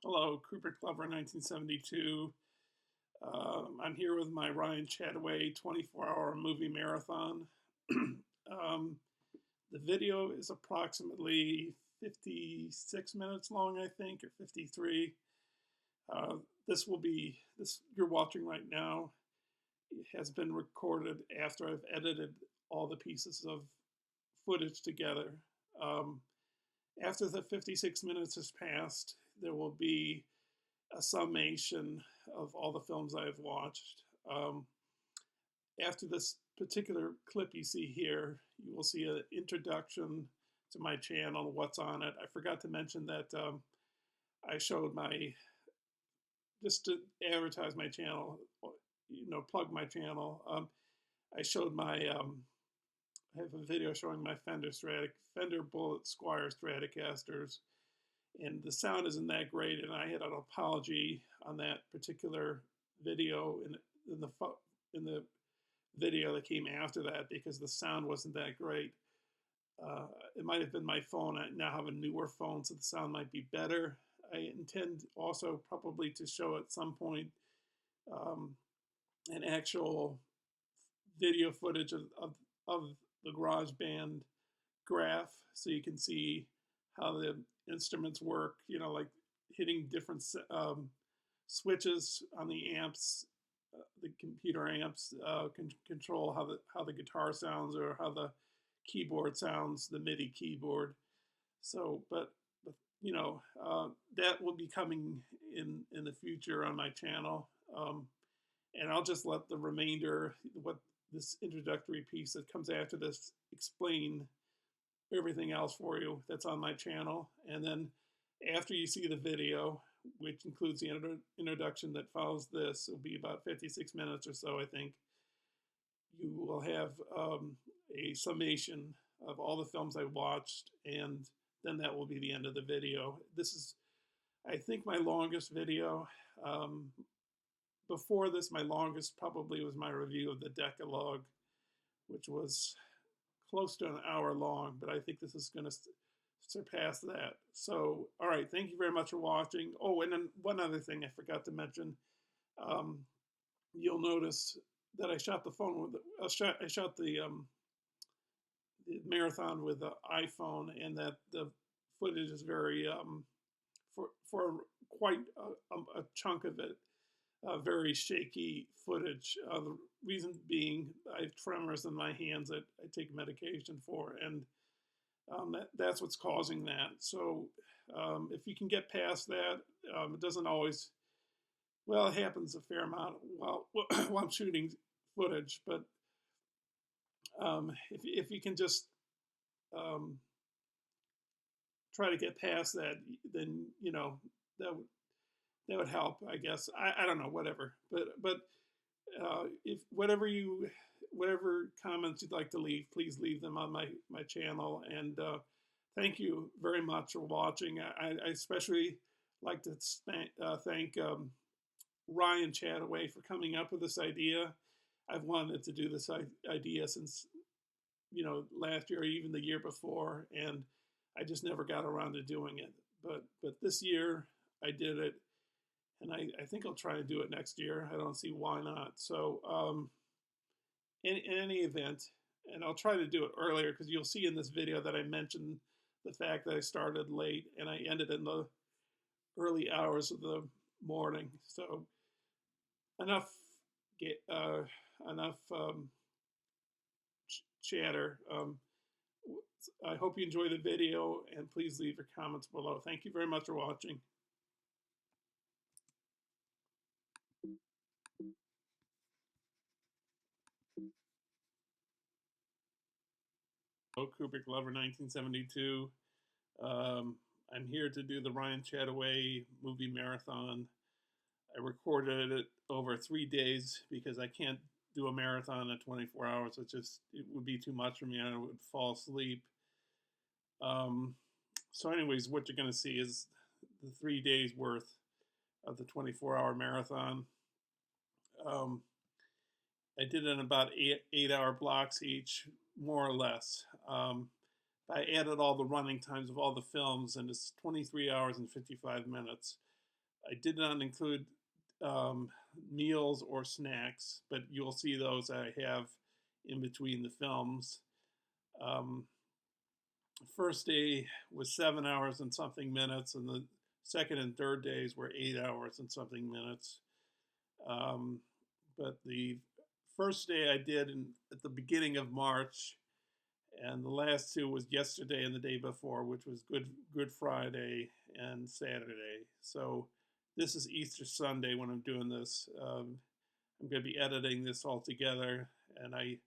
Hello, Cooper Clever 1972. I'm here with my Ryan Chattaway 24-hour movie marathon. The video is approximately 56 minutes long, I think, or 53. Uh, this you're watching right now. It has been recorded after I've edited all the pieces of footage together. Um, After the 56 minutes has passed, there will be a summation of all the films I've watched. After this particular clip you see here, you will see an introduction to my channel, what's on it. I forgot to mention that I showed just to advertise my channel, plug my channel. I showed I have a video showing my Fender Bullet Squire Stratocasters, and the sound isn't that great. And I had an apology on that particular video in the in the video that came after that because the sound wasn't that great. It might have been my phone. I now have a newer phone, so the sound might be better. I intend also probably to show at some point um, an actual video footage of the GarageBand graph so you can see how the instruments work, like hitting different switches on the amps, the computer amps can control how the guitar sounds or how the keyboard sounds, the MIDI keyboard. So, but that will be coming in the future on my channel, and I'll just let the remainder, what this introductory piece that comes after this, explain everything else for you that's on my channel. And then after you see the video, which includes the introduction that follows this, it'll be about 56 minutes or so, I think. You will have a summation of all the films I watched, and then that will be the end of the video. This is, I think, my longest video. Before this, my longest probably was my review of the Decalogue, which was close to an hour long, but I think this is going to surpass that. So, all right, thank you very much for watching. Oh, and then one other thing I forgot to mention. You'll notice that I shot the phone with I shot the marathon with the iPhone, and that the footage is very for quite a chunk of it, very shaky footage. The reason being, I have tremors in my hands that I take medication for, and that's what's causing that. So if you can get past that, it doesn't always. Well, it happens a fair amount while I'm shooting footage, but if you can just um, try to get past that, then that would that would help, I guess. I don't know, whatever. But if whatever comments you'd like to leave, please leave them on my channel. And thank you very much for watching. I especially like to thank Ryan Chattaway for coming up with this idea. I've wanted to do this idea since last year or even the year before, and I just never got around to doing it. But this year I did it, and I think I'll try to do it next year. I don't see why not. So in any event, and I'll try to do it earlier because you'll see in this video that I mentioned the fact that I started late and I ended in the early hours of the morning. So enough enough chatter. I hope you enjoy the video, and please leave your comments below. Thank you very much for watching. Hello, Kubrick Lover 1972. I'm here to do the Ryan Chattaway movie marathon. I recorded it over 3 days because I can't do a marathon in 24 hours. It would be too much for me. I would fall asleep. So anyways, what you're going to see is the 3 days worth of the 24-hour marathon. I did it in about eight-hour blocks each, more or less. I added all the running times of all the films, and it's 23 hours and 55 minutes. I did not include um, meals or snacks, but you'll see those I have in between the films. Um, First day was 7 hours and something minutes, and the second and third days were 8 hours and something minutes. Um, but the first day I did at the beginning of March, and the last two was yesterday and the day before, which was Good Friday and Saturday. So this is Easter Sunday when I'm doing this. I'm going to be editing this all together, and I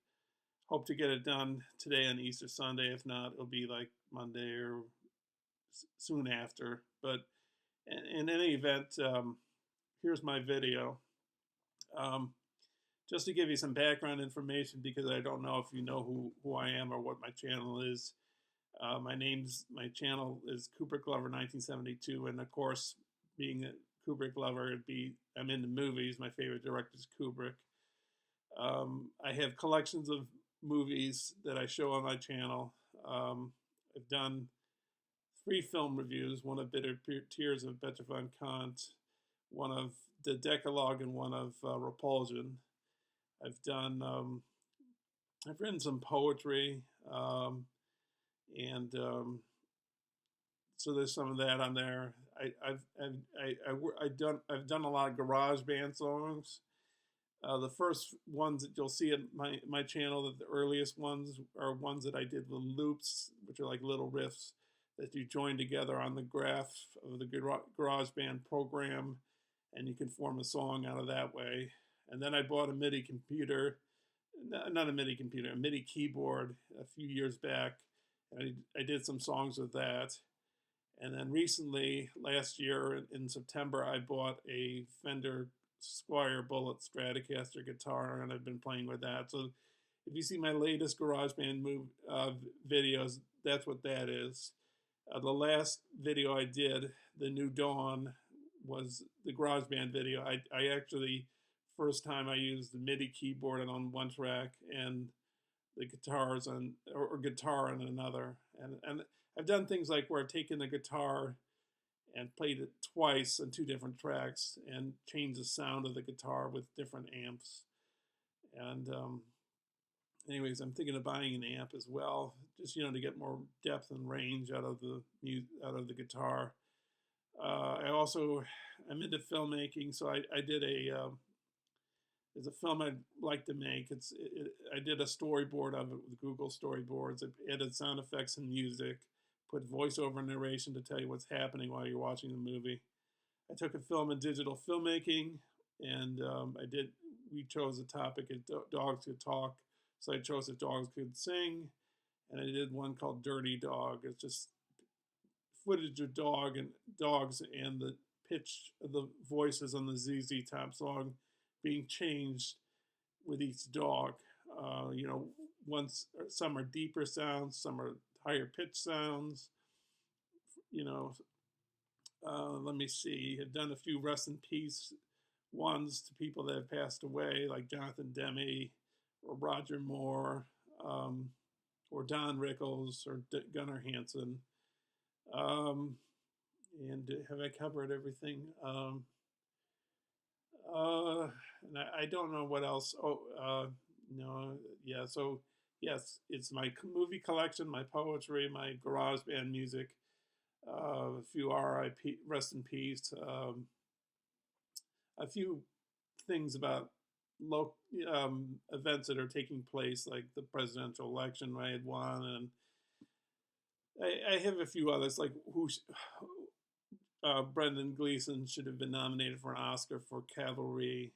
hope to get it done today on Easter Sunday. If not, it'll be like Monday or soon after. But in any event, here's my video. Um, just to give you some background information, because I don't know if you know who I am or what my channel is. My channel is Kubrick Lover 1972, and of course, being a Kubrick lover, I'm into movies. My favorite director is Kubrick. I have collections of movies that I show on my channel. I've done 3 film reviews: one of Bitter Tears of Better von Kant, one of The Decalogue, and one of Repulsion. I've done. I've written some poetry, and so there's some of that on there. I've done a lot of garage band songs. The first ones that you'll see on my channel, the earliest ones, are ones that I did with loops, which are like little riffs that you join together on the graph of the garage band program, and you can form a song out of that way. And then I bought a MIDI computer, not a MIDI computer, a MIDI keyboard a few years back, and I did some songs with that. And then recently, last year in September, I bought a Fender Squier Bullet Stratocaster guitar, and I've been playing with that. So if you see my latest GarageBand videos, that's what that is. The last video I did, The New Dawn, was the GarageBand video. I actually, first time I used the MIDI keyboard on one track and the guitars on, or guitar on another. And I've done things like where I've taken the guitar and played it twice on 2 different tracks and changed the sound of the guitar with different amps. And anyways, I'm thinking of buying an amp as well, just to get more depth and range out of the guitar. I'm into filmmaking, so I did there's a film I'd like to make. I did a storyboard of it with Google Storyboards. I added sound effects and music, put voiceover narration to tell you what's happening while you're watching the movie. I took a film in digital filmmaking, and we chose the topic of dogs could talk. So I chose that dogs could sing, and I did one called Dirty Dog. It's just footage of dogs and the pitch of the voices on the ZZ Top song being changed with each dog. Once some are deeper sounds, some are higher pitch sounds. Let me see. I've done a few rest in peace ones to people that have passed away, like Jonathan Demme or Roger Moore, or Don Rickles or Gunnar Hansen. And have I covered everything? And I don't know what else. No, yeah. So yes, it's my movie collection, my poetry, my garage band music, a few R.I.P. rest in peace, a few things about events that are taking place, like the presidential election I had won, and I have a few others, like Brendan Gleeson should have been nominated for an Oscar for Cavalry.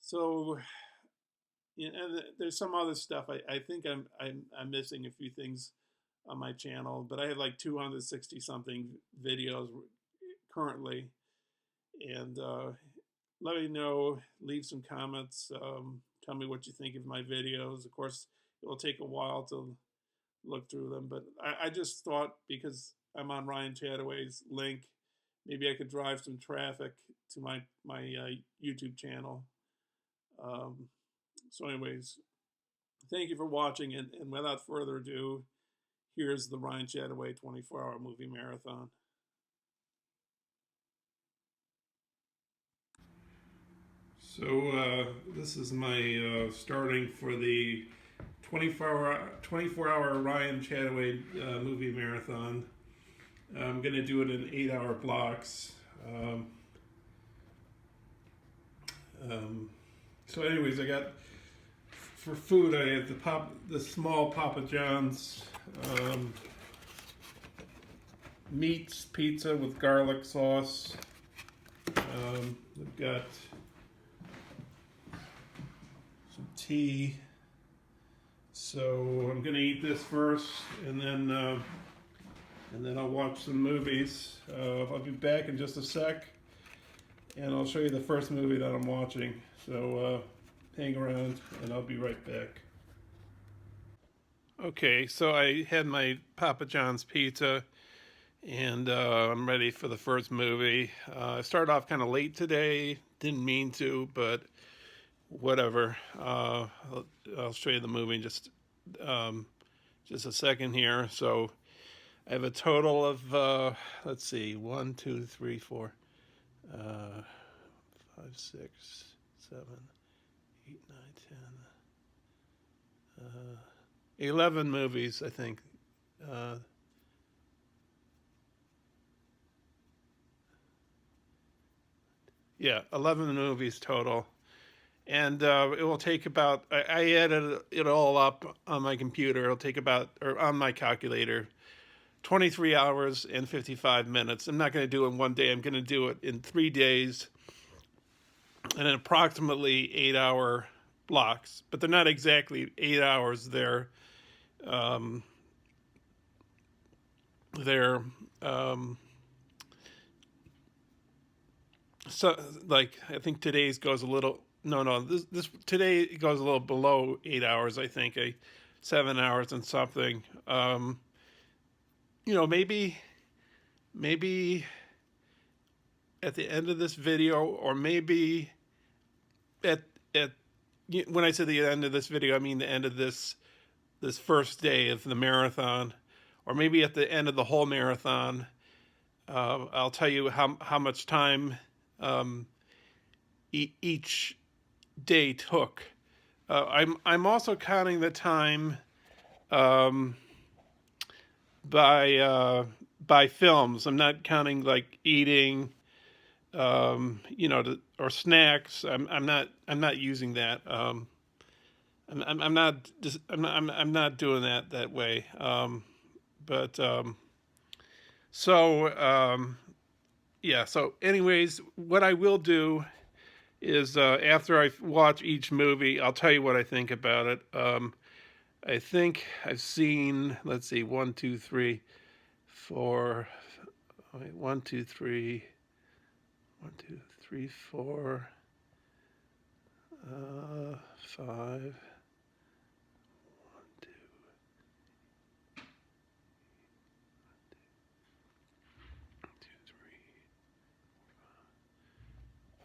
So, and there's some other stuff. I think I'm missing a few things on my channel, but I have like 260 something videos currently, and let me know. Leave some comments. Tell me what you think of my videos. Of course, it will take a while to look through them, but I just thought, because I'm on Ryan Chattaway's link, maybe I could drive some traffic to my YouTube channel. So anyways, thank you for watching, and without further ado, here's the Ryan Chattaway 24-hour movie marathon. So this is my starting for the 24-hour Ryan Chattaway movie marathon. I'm going to do it in 8-hour blocks. Um, so anyways, I got, for food, I have the small Papa John's meats pizza with garlic sauce. I've got some tea. So I'm gonna eat this first, and then I'll watch some movies. I'll be back in just a sec, and I'll show you the first movie that I'm watching. So hang around, and I'll be right back. Okay, so I had my Papa John's pizza, and I'm ready for the first movie. I started off kind of late today. Didn't mean to, but whatever. I'll show you the movie in just a second here. So I have a total of let's see, 1, 2, 3, 4, 5, 6, 7, 8, 9, 10, 11 movies, I think. Yeah, 11 movies total. And it will take about, I added it all up on my computer. It'll take about, or on my calculator, 23 hours and 55 minutes. I'm not going to do it in one day. I'm going to do it in 3 days and in approximately 8-hour blocks. But they're not exactly 8 hours. They're so, like, I think today's goes a little, no, this today goes a little below 8 hours, I think, 7 hours and something. Maybe at the end of this video, or maybe at when I say the end of this video, I mean the end of this first day of the marathon, or maybe at the end of the whole marathon. I'll tell you how much time each day took. I'm also counting the time by films. I'm not counting like eating, or snacks. I'm not using that. I'm not doing that way. Yeah. So, anyways, what I will do is after I watch each movie, I'll tell you what I think about it. I think I've seen, let's see, 1, 2, 3, 4. Wait, 1, 2, 3, 1, 2, 3, 4, 5. 1, 2.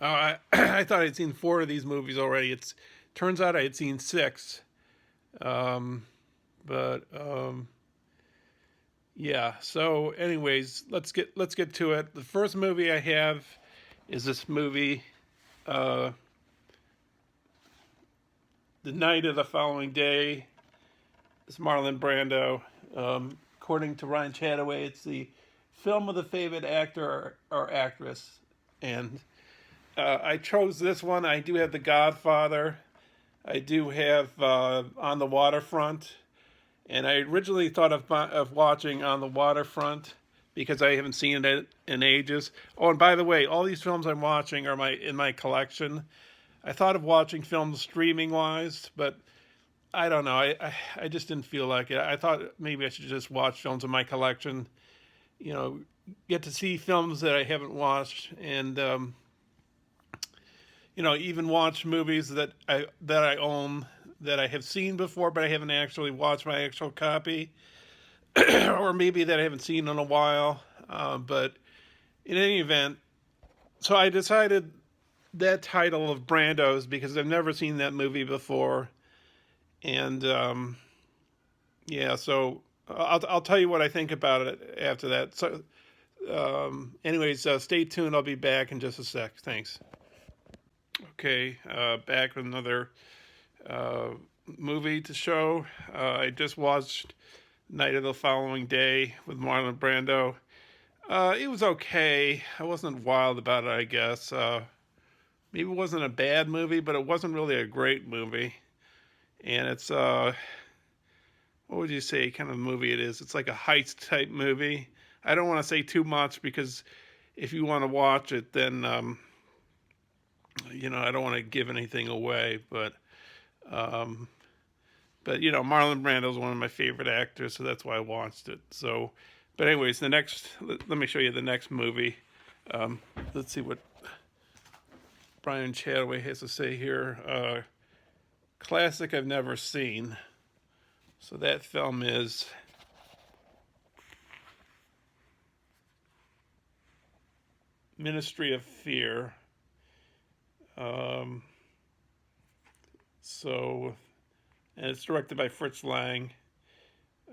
Oh, I thought I'd seen 4 of these movies already. Turns out I had seen 6. Yeah. So, anyways, let's get to it. The first movie I have is this movie, The Night of the Following Day. It's Marlon Brando. According to Ryan Chattaway, it's the film of the favorite actor or actress, and I chose this one. I do have The Godfather. I do have On the Waterfront. And I originally thought of watching On the Waterfront because I haven't seen it in ages. Oh, and by the way, all these films I'm watching are in my collection. I thought of watching films streaming-wise, but I don't know. I just didn't feel like it. I thought maybe I should just watch films in my collection. Get to see films that I haven't watched, and even watch movies that I own that I have seen before, but I haven't actually watched my actual copy, or maybe that I haven't seen in a while. But in any event, so I decided that title of Brando's because I've never seen that movie before, and yeah. So I'll tell you what I think about it after that. So, anyways, stay tuned. I'll be back in just a sec. Thanks. Okay, back with another uh, movie to show. I just watched Night of the Following Day with Marlon Brando. It was okay. I wasn't wild about it, I guess. Maybe it wasn't a bad movie, but it wasn't really a great movie. And it's, what would you say kind of movie it is? It's like a heist type movie. I don't want to say too much because if you want to watch it, then, I don't want to give anything away, um, Marlon Brando is one of my favorite actors, so that's why I watched it. So, but anyways, let me show you the next movie. Let's see what Ryan Chattaway has to say here. Classic I've never seen. So that film is Ministry of Fear. Um, so, and it's directed by Fritz Lang.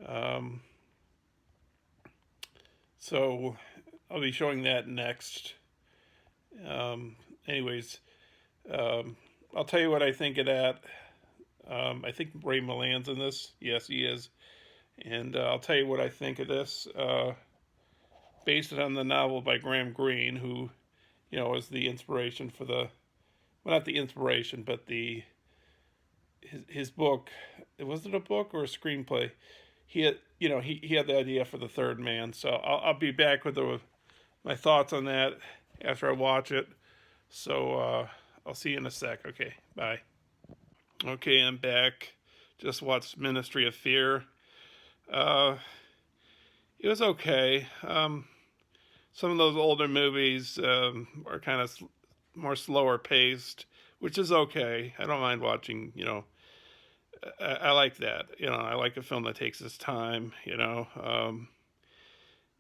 Um, so I'll be showing that next. Anyways, I'll tell you what I think of that. I think Ray Milland's in this. Yes, he is. And I'll tell you what I think of this. Based it on the novel by Graham Greene, who, is the inspiration for well, not the inspiration, but his book. Was it a book or a screenplay? He had, he had the idea for The Third Man. So I'll be back with my thoughts on that after I watch it. So I'll see you in a sec. Okay, bye. Okay, I'm back. Just watched Ministry of Fear. It was okay. Some of those older movies are kind of more slower paced, which is okay. I don't mind watching, I like that. I like a film that takes its time,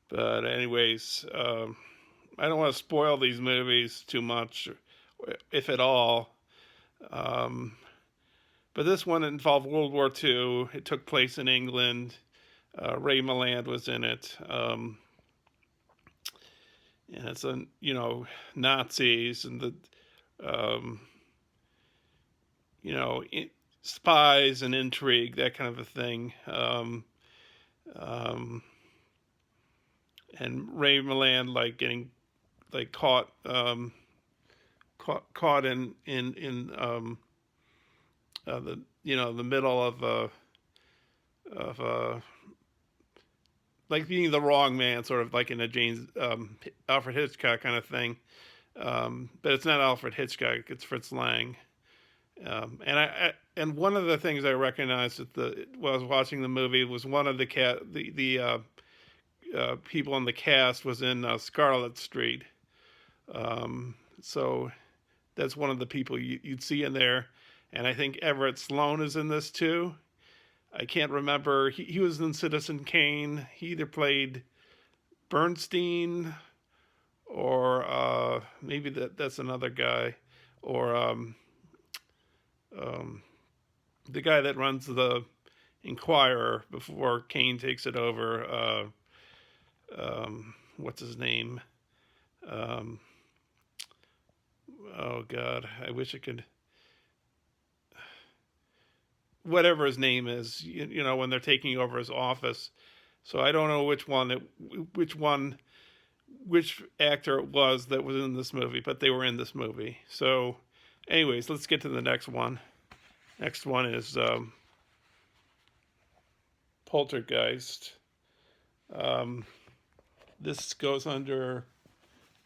But anyways, I don't want to spoil these movies too much, if at all. But this one involved World War II. It took place in England. Ray Milland was in it. And it's Nazis and um, spies and intrigue, that kind of a thing. And Ray Milland getting caught in the middle of being the wrong man, sort of like in a Alfred Hitchcock kind of thing. But it's not Alfred Hitchcock; it's Fritz Lang. And one of the things I recognized while I was watching the movie was one of the people in the cast was in Scarlet Street. So that's one of the people you'd see in there. And I think Everett Sloane is in this too. I can't remember. He was in Citizen Kane. He either played Bernstein or maybe that's another guy. Or the guy that runs the Inquirer before Kane takes it over. What's his name? Oh, God. I wish I could... Whatever his name is, when they're taking over his office. So I don't know which actor it was that was in this movie, but they were in this movie. So anyways, let's get to the next one. Next one is Poltergeist. This goes under,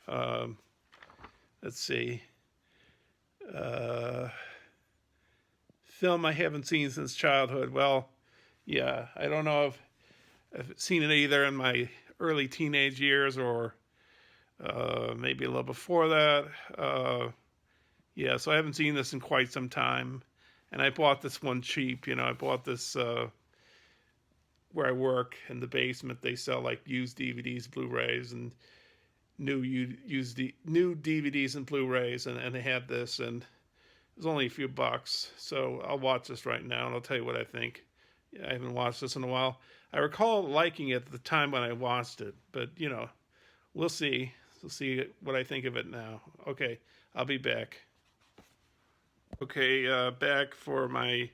let's see, film I haven't seen since childhood. Well, yeah, I don't know if I've seen it either in my early teenage years or maybe a little before that. Yeah, so I haven't seen this in quite some time. And I bought this one cheap. I bought this where I work in the basement. They sell used DVDs, Blu-rays, and new DVDs and Blu-rays, and they had this, and it was only a few bucks. So I'll watch this right now, and I'll tell you what I think. Yeah, I haven't watched this in a while. I recall liking it at the time when I watched it, but we'll see. We'll see what I think of it now. Okay, I'll be back. Okay, back for my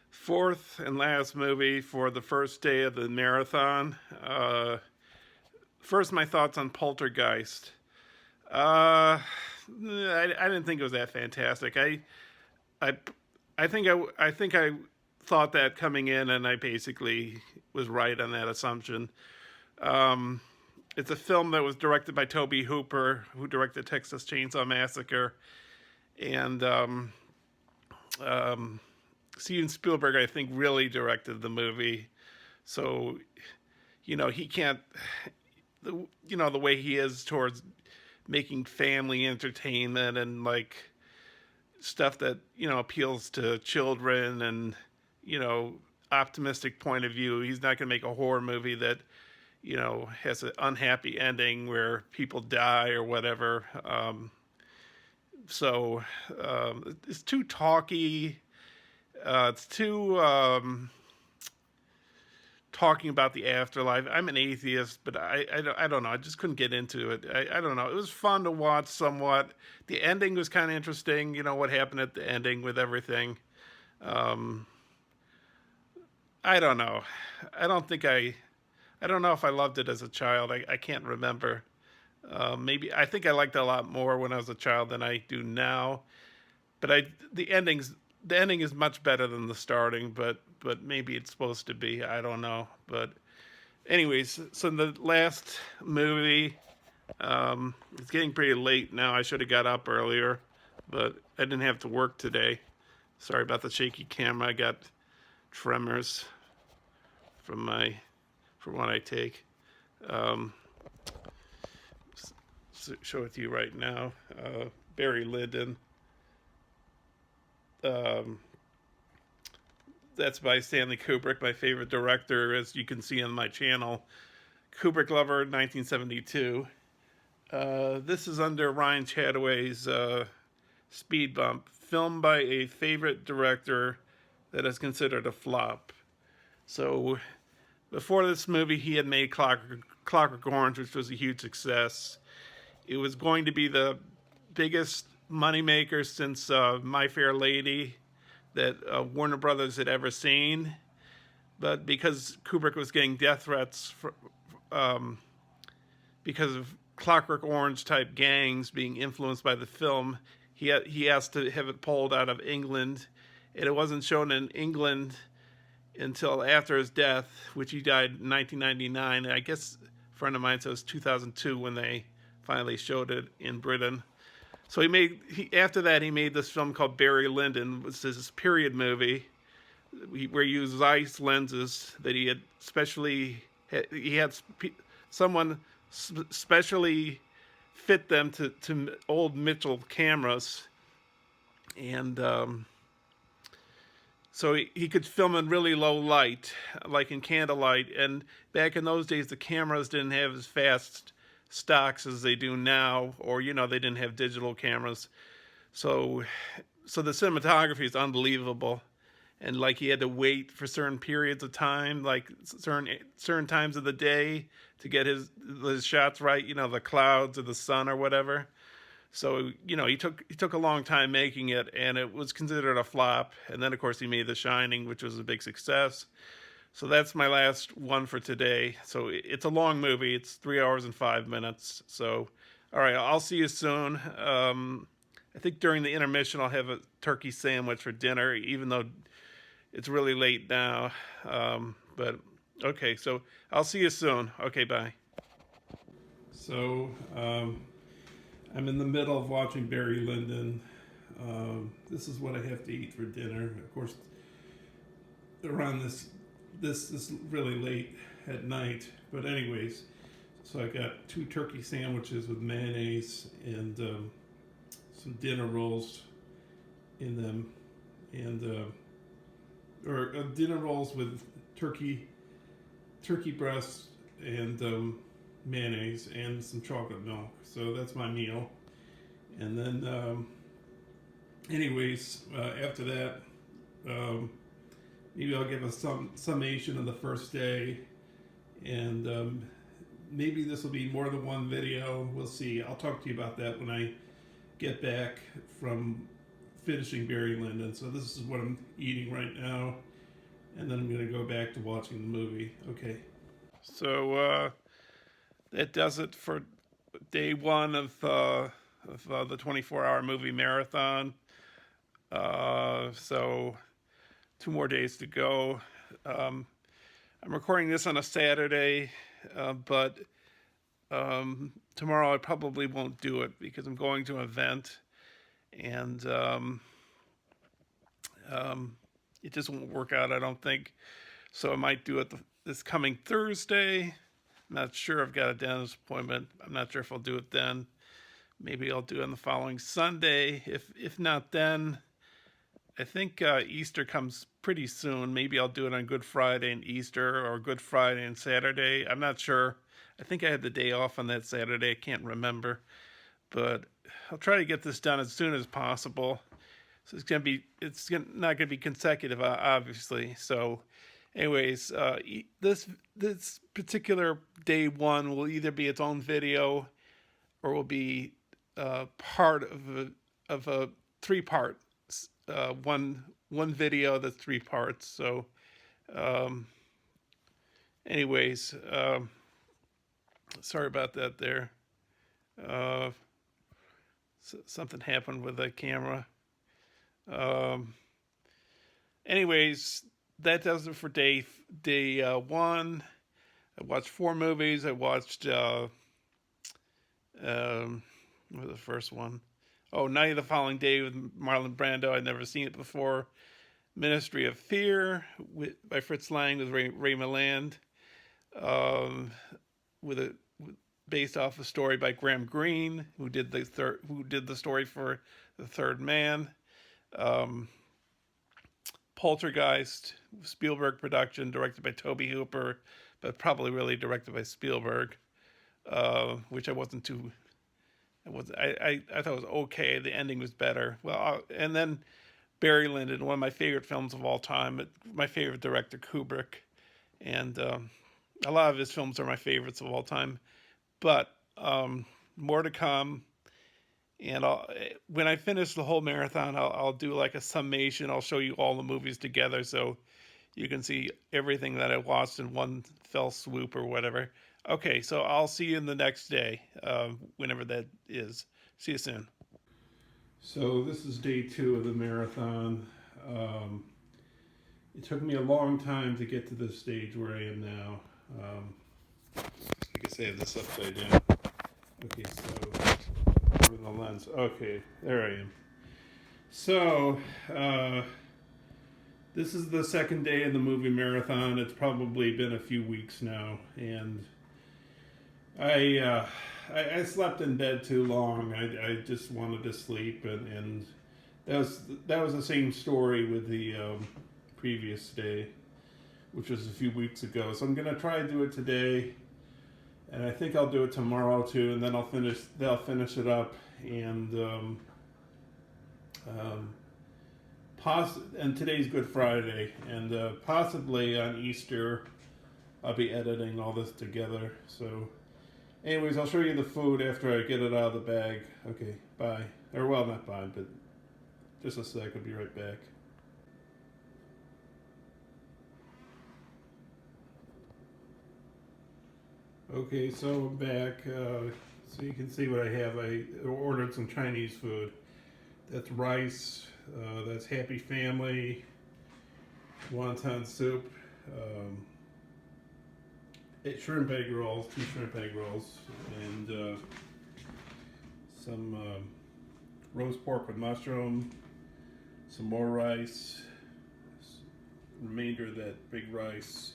fourth and last movie for the first day of the marathon. First, my thoughts on Poltergeist. I didn't think it was that fantastic. I, I think I thought that coming in, and I basically was right on that assumption. Um, it's a film that was directed by Tobe Hooper, who directed Texas Chainsaw Massacre, and um, Steven Spielberg, I think, really directed the movie. So, he can't, the way he is towards making family entertainment and like stuff that, appeals to children and, you know, optimistic point of view. He's not going to make a horror movie that, has an unhappy ending where people die or whatever. So it's too talky. It's too talking about the afterlife. I'm an atheist, but I don't know. I just couldn't get into it. I don't know. It was fun to watch somewhat. The ending was kind of interesting. What happened at the ending with everything. Um, I don't know. I don't think I don't know if I loved it as a child. I can't remember. Maybe I think I liked it a lot more when I was a child than I do now. But the ending is much better than the starting. But maybe it's supposed to be. I don't know. But anyways, so the last movie, it's getting pretty late now. I should have got up earlier, but I didn't have to work today. Sorry about the shaky camera. I got tremors from what I take. Um, Show it to you right now. Barry Lyndon. Um, that's by Stanley Kubrick, my favorite director, as you can see on my channel. Kubrick Lover, 1972. This is under Ryan Chattaway's Speed Bump, filmed by a favorite director that is considered a flop. So, before this movie, he had made Clockwork Orange, which was a huge success. It was going to be the biggest moneymaker since My Fair Lady that Warner Brothers had ever seen. But because Kubrick was getting death threats because of Clockwork Orange type gangs being influenced by the film, he asked to have it pulled out of England. And it wasn't shown in England until after his death, which he died in 1999. And I guess a friend of mine says 2002 when they finally showed it in Britain. So after that he made this film called Barry Lyndon, which is this period movie where he used Zeiss lenses that he had someone specially fit them to old Mitchell cameras, and so he could film in really low light, like in candlelight. And back in those days, the cameras didn't have as fast stocks as they do now, or they didn't have digital cameras. So the cinematography is unbelievable, and like he had to wait for certain periods of time, like certain times of the day, to get his shots right. The clouds or the sun or whatever. So he took a long time making it, and it was considered a flop. And then of course he made The Shining, which was a big success. So that's my last one for today. So it's a long movie. It's 3 hours and 5 minutes. So, all right, I'll see you soon. I think during the intermission I'll have a turkey sandwich for dinner, even though it's really late now. But okay, so I'll see you soon. Okay, bye. So I'm in the middle of watching Barry Lyndon. This is what I have to eat for dinner. Of course, around this is really late at night. But anyways, so I got 2 turkey sandwiches with mayonnaise and some dinner rolls in them, and dinner rolls with turkey breast and mayonnaise and some chocolate milk. So that's my meal. And then anyways, after that, maybe I'll give a summation of the first day, and maybe this will be more than one video. We'll see. I'll talk to you about that when I get back from finishing Barry Lyndon, so this is what I'm eating right now, and then I'm going to go back to watching the movie. Okay. So that does it for day one of the 24-hour movie marathon. So 2 more days to go. I'm recording this on a Saturday, but tomorrow I probably won't do it because I'm going to an event, and it just won't work out, I don't think. So I might do it this coming Thursday. I'm not sure. I've got a dentist appointment. I'm not sure if I'll do it then. Maybe I'll do it on the following Sunday. If not then, I think Easter comes pretty soon. Maybe I'll do it on Good Friday and Easter, or Good Friday and Saturday. I'm not sure. I think I had the day off on that Saturday. I can't remember. But I'll try to get this done as soon as possible. So it's not gonna be consecutive, obviously. So, anyways, this particular day one will either be its own video, or will be part of a 3-part one video that's 3 parts. So, anyways, sorry about that. There, something happened with the camera. Anyways, that does it for day one. I watched 4 movies. I watched what was the first one? Oh, Night of the Following Day with Marlon Brando. I'd never seen it before. Ministry of Fear by Fritz Lang with Ray Milland. Based off a story by Graham Greene, who did the story for The Third Man. Poltergeist, Spielberg production, directed by Tobe Hooper, but probably really directed by Spielberg, which I wasn't too. I thought it was okay. The ending was better. Well, and then Barry Lyndon, one of my favorite films of all time. My favorite director, Kubrick, and a lot of his films are my favorites of all time. But more to come. And when I finish the whole marathon, I'll do like a summation. I'll show you all the movies together, so you can see everything that I watched in one fell swoop or whatever. Okay, so I'll see you in the next day, whenever that is. See you soon. So this is day 2 of the marathon. It took me a long time to get to this stage where I am now. I guess I have this upside down. Okay, so over the lens. Okay, there I am. So, this is the second day of the movie marathon. It's probably been a few weeks now, and I slept in bed too long. I just wanted to sleep, and that was the same story with the previous day, which was a few weeks ago. So I'm gonna try to do it today, and I think I'll do it tomorrow too, and then I'll finish it up, and and today's Good Friday, and possibly on Easter I'll be editing all this together. So anyways, I'll show you the food after I get it out of the bag. Okay, bye. Or well, not bye, but just a sec, I'll be right back. Okay, so I'm back. So you can see what I have. I ordered some Chinese food. That's rice, that's Happy Family, wonton soup, shrimp egg rolls, 2 shrimp egg rolls, and some roast pork with mushroom, some more rice, remainder of that big rice.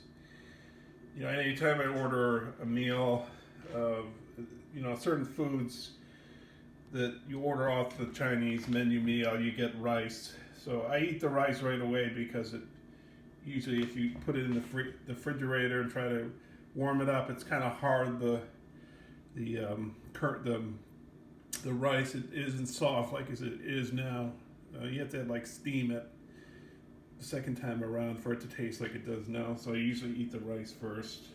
You know, anytime I order a meal, you know, certain foods that you order off the Chinese menu meal, you get rice. So I eat the rice right away because it usually, if you put it in the refrigerator and try to warm it up, it's kind of hard. The rice, it isn't soft like as it is now. You have to like steam it the second time around for it to taste like it does now. So I usually eat the rice first.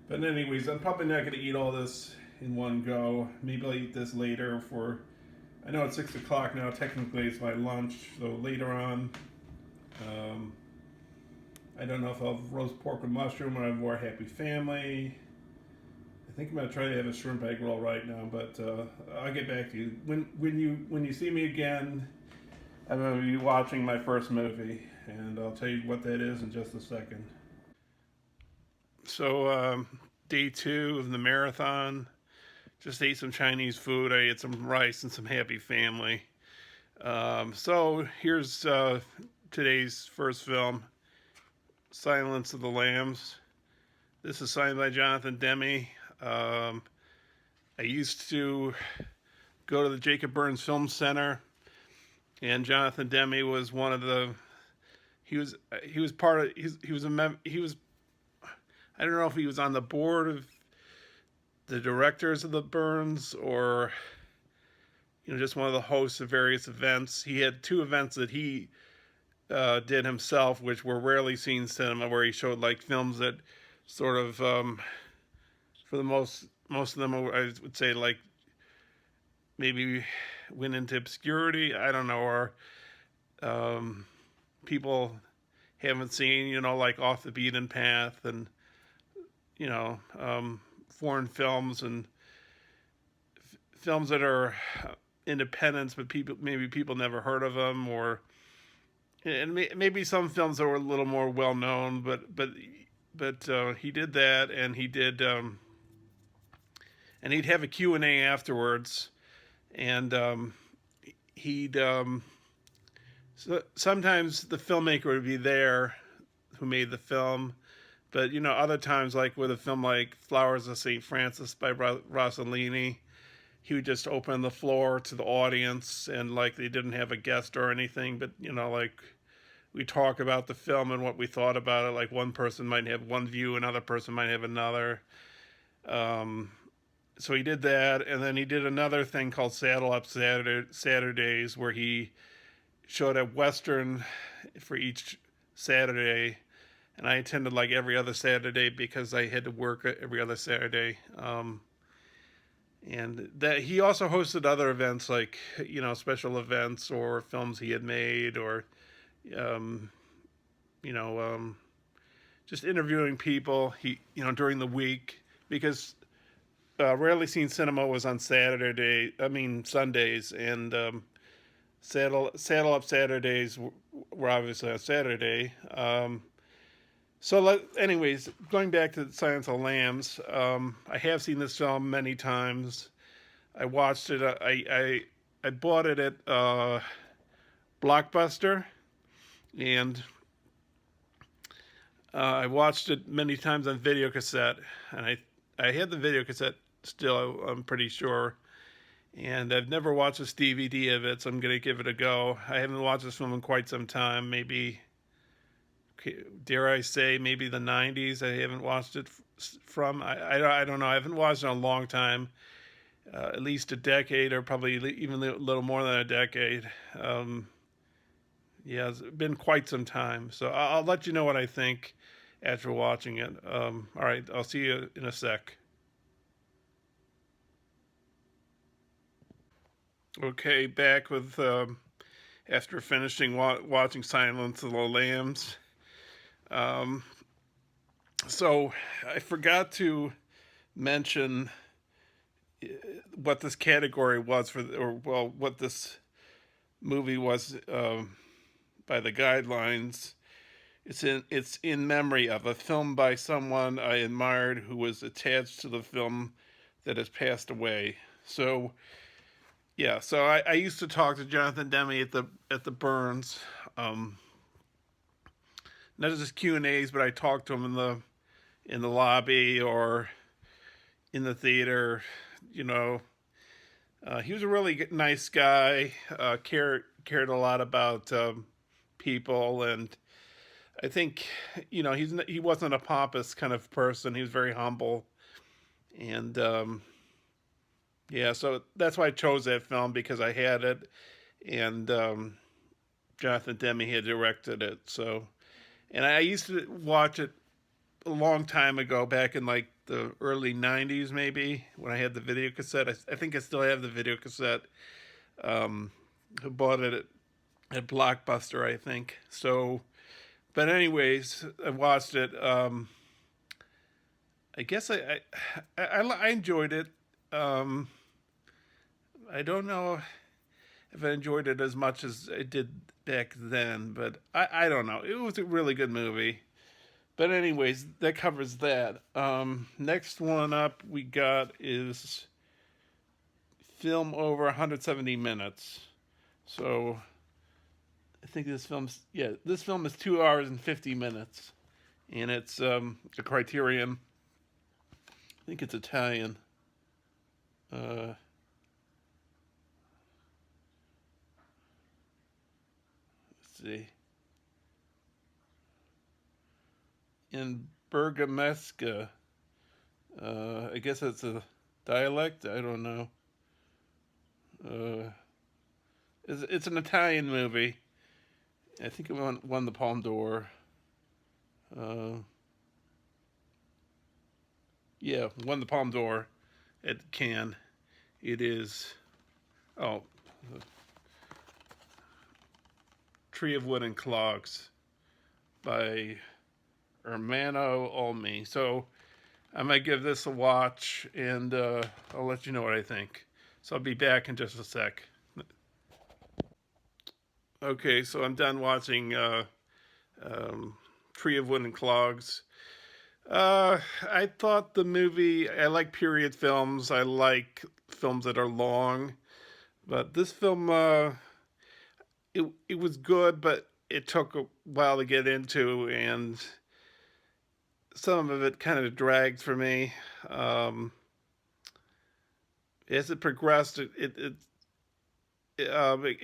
But anyways, I'm probably not going to eat all this in one go. Maybe I'll eat this later for I know it's 6 o'clock now. Technically, it's my lunch. So later on, um, I don't know if I'll have roast pork with mushroom or have more happy family. I think I'm gonna try to have a shrimp egg roll right now, but I'll get back to you when you see me again. I'm gonna be watching my first movie, and I'll tell you what that is in just a second. So day 2 of the marathon. Just ate some Chinese food. I ate some rice and some happy family. So here's today's first film, Silence of the Lambs. This is signed by Jonathan Demme. I used to go to the Jacob Burns Film Center, and Jonathan Demme was one of the. He was part of. He was a he was. I don't know if he was on the board of the directors of the Burns or just one of the hosts of various events. He had 2 events that he did himself, which were rarely seen cinema, where he showed like films that sort of, for the most of them, I would say like maybe went into obscurity. I don't know, or people haven't seen, like Off the Beaten Path and foreign films and films that are independents, but maybe people never heard of them, or and maybe some films that were a little more well known. But he did that, and he did, and he'd have a Q&A afterwards, and he'd so sometimes the filmmaker would be there who made the film. But other times, like with a film like Flowers of St. Francis by Rossellini, he would just open the floor to the audience, and like they didn't have a guest or anything, but like we talk about the film and what we thought about it. Like one person might have one view, another person might have another. So he did that, and then he did another thing called Saddle Up Saturdays, where he showed a Western for each Saturday. And I attended like every other Saturday because I had to work every other Saturday. And that he also hosted other events like, special events or films he had made, or, just interviewing people during the week, because Rarely Seen Cinema was on Sundays, and Saddle Up Saturdays were obviously on Saturday. Anyways, going back to Silence of the Lambs, I have seen this film many times. I watched it. I bought it at Blockbuster, and I watched it many times on video cassette. And I had the video cassette still, I'm pretty sure. And I've never watched this DVD of it, so I'm going to give it a go. I haven't watched this film in quite some time, maybe, dare I say, maybe the 90s. I haven't watched it from. I don't know. I haven't watched it in a long time, at least a decade, or probably even a little more than a decade. Yeah, it's been quite some time. So I'll let you know what I think after watching it. All right, I'll see you in a sec. Okay, back with after finishing watching Silence of the Lambs. So I forgot to mention what this category was what this movie was by the guidelines. It's in memory of a film by someone I admired who was attached to the film that has passed away. So yeah, so I used to talk to Jonathan Demme at the Burns. Not just Q&As, but I talked to him in the lobby or in the theater. He was a really nice guy. Cared a lot about people, and I think he wasn't a pompous kind of person. He was very humble, and yeah, so that's why I chose that film, because I had it, and Jonathan Demme had directed it. So, and I used to watch it a long time ago, back in like the early 90s, maybe, when I had the video cassette. I think I still have the video cassette. who bought it at Blockbuster, I think. So, but anyways, I watched it. I guess I enjoyed it. Um, I don't know if I enjoyed it as much as I did back then, but I don't know. It was a really good movie. But anyways, that covers that. Next one up we got is film over 170 minutes. So I think this film is 2 hours and 50 minutes, and it's a Criterion. I think it's Italian. Let's see. In Bergamasca. I guess it's a dialect. I don't know. It's an Italian movie. I think it won the Palme d'Or. Uh, yeah, won the Palme d'Or at Cannes. It is, oh, Tree of Wood and Clogs by Ermanno Olmi. So I might give this a watch, and I'll let you know what I think. So I'll be back in just a sec. Okay, so I'm done watching Tree of Wood and Clogs. I thought the movie, I like period films. I like films that are long. But this film, it was good, but it took a while to get into, and some of it kind of dragged for me. As it progressed, it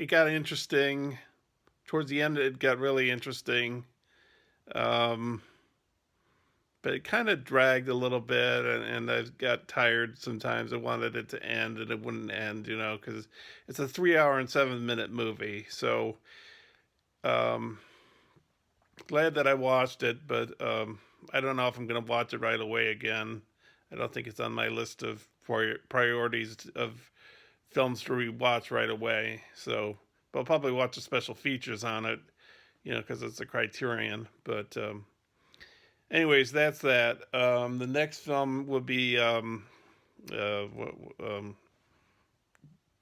got interesting. Towards the end, it got really interesting. Um, but it kind of dragged a little bit, and I got tired sometimes. I wanted it to end, and it wouldn't end, because it's a 3 hour and 7 minute movie. So, um, glad that I watched it, but I don't know if I'm going to watch it right away again. I don't think it's on my list of priorities of films to rewatch right away. So, but I'll probably watch the special features on it, because it's a Criterion. But anyways, that's that. The next film would be uh,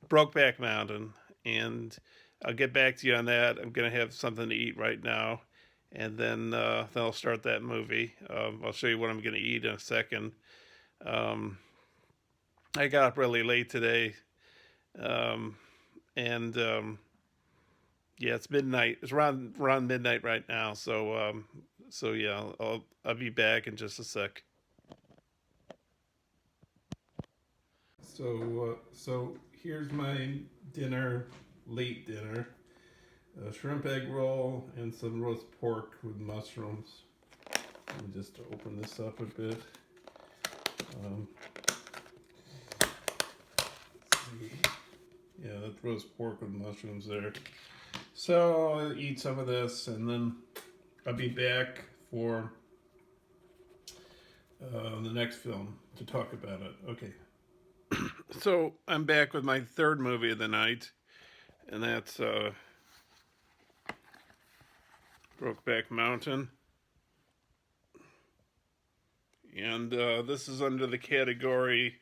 Brokeback Mountain, and I'll get back to you on that. I'm gonna have something to eat right now, and then I'll start that movie. I'll show you what I'm gonna eat in a second. Um, I got up really late today, um, and yeah, it's midnight. It's around midnight right now. So yeah, I'll be back in just a sec. So here's my dinner, late dinner: a shrimp egg roll and some roast pork with mushrooms. Let me just open this up a bit. Um, let's see. Yeah, that roast pork with mushrooms there. So I'll eat some of this, and then I'll be back for the next film to talk about it. Okay. So I'm back with my third movie of the night, and that's Brokeback Mountain. And this is under the category,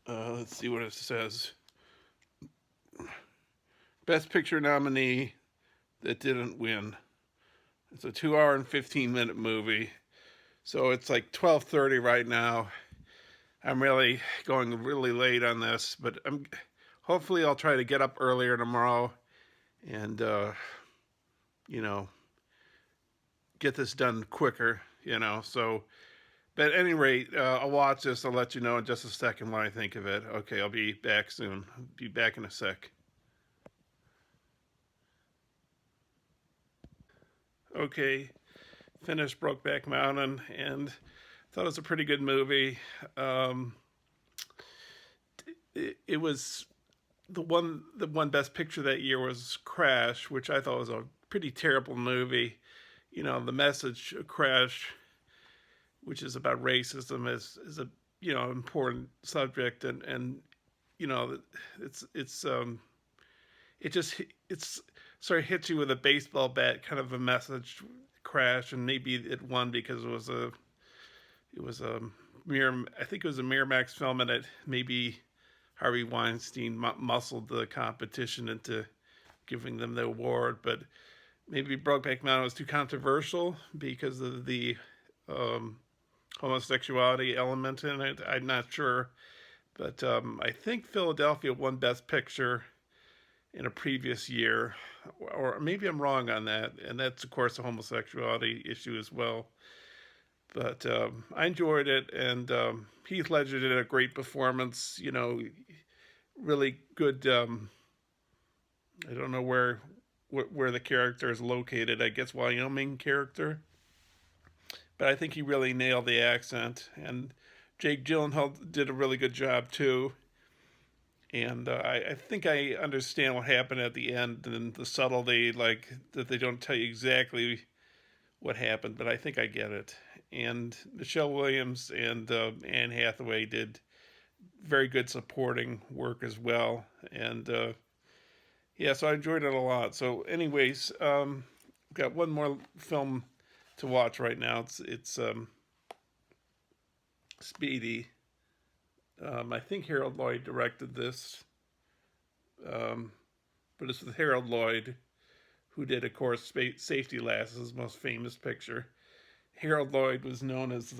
let's see what it says. Best Picture nominee that didn't win. It's a 2 hour and 15 minute movie. So it's like 12:30 right now. I'm really going really late on this, but hopefully I'll try to get up earlier tomorrow and you know get this done quicker. So but at any rate, I'll watch this. I'll let you know in just a second what I think of it. Okay, I'll be back soon. I'll be back in a sec. Okay, finished Brokeback Mountain, and thought it was a pretty good movie. Um, it was the one best picture that year was Crash, which I thought was a pretty terrible movie. The message of Crash, which is about racism, is a important subject, and it's it's sort of hits you with a baseball bat, kind of a message crash, and maybe it won because it was a I think it was a Miramax film, and it maybe Harvey Weinstein muscled the competition into giving them the award, but maybe Brokeback Mountain was too controversial because of the um, homosexuality element in it. I'm not sure, but I think Philadelphia won Best Picture in a previous year, or maybe I'm wrong on that, and that's of course a homosexuality issue as well. But I enjoyed it, and Heath Ledger did a great performance. Really good. I don't know where the character is located. I guess Wyoming character, but I think he really nailed the accent. And Jake Gyllenhaal did a really good job too. And I think I understand what happened at the end and the subtlety, like that they don't tell you exactly what happened, but I think I get it. And Michelle Williams and Anne Hathaway did very good supporting work as well. And yeah, so I enjoyed it a lot. So, anyways, got one more film to watch right now. It's Speedy. I think Harold Lloyd directed this, um, but it's with Harold Lloyd, who did, of course, Safety Last, his most famous picture. Harold Lloyd was known as